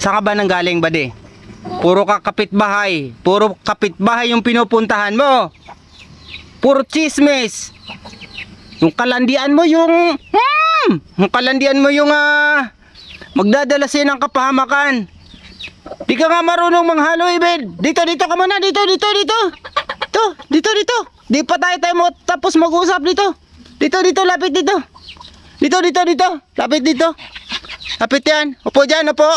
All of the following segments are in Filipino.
Saan ka ba nanggaling, bade? Puro ka kapitbahay. Puro kapitbahay yung pinupuntahan mo. Puro chismis. Yung kalandian mo yung... yung kalandian mo yung magdadala siya ng kapahamakan. Di ka nga marunong manghalo, Ibed. Dito ka muna. Dito. Di pa tayo mo tapos mag-usap dito. Dito, lapit dito. Dito. Lapit dito. Lapit yan. Upo dyan, upo.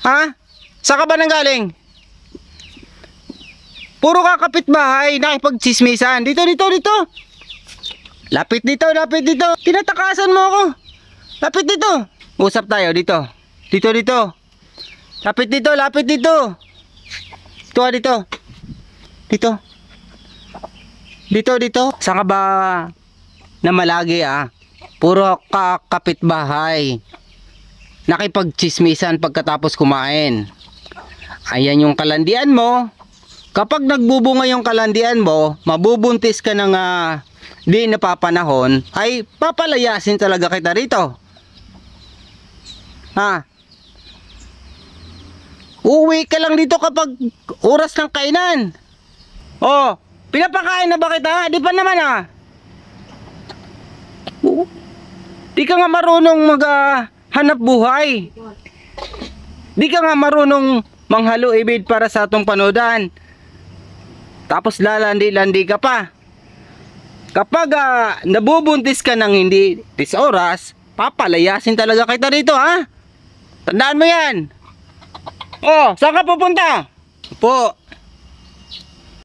Ha? Saan ka ba nanggaling? Puro ka kapitbahay, nakipagchismisan. Dito. Lapit dito. Tinatakasan mo ako. Lapit dito. Usap tayo dito. Dito. Lapit dito. Dito. Saan ka ba na malagi Puro ka kapitbahay. Nakipagchismisan pagkatapos kumain. Ayan yung kalandian mo. Kapag nagbubunga yung kalandian mo, mabubuntis ka ng di napapanahon, ay papalayasin talaga kita rito. Ha? Uwi ka lang dito kapag oras ng kainan. Oh, pinapakain na ba kita? Di pa naman Di ka nga marunong hanap buhay. Di ka nga marunong manghalo, Ibed, para sa atong panodan. Tapos lalandi-landi ka pa. Kapag nabubuntis ka ng hindi 10 oras, papalayasin talaga kita rito, ha? Tandaan mo yan. Oh, saan ka pupunta? Po.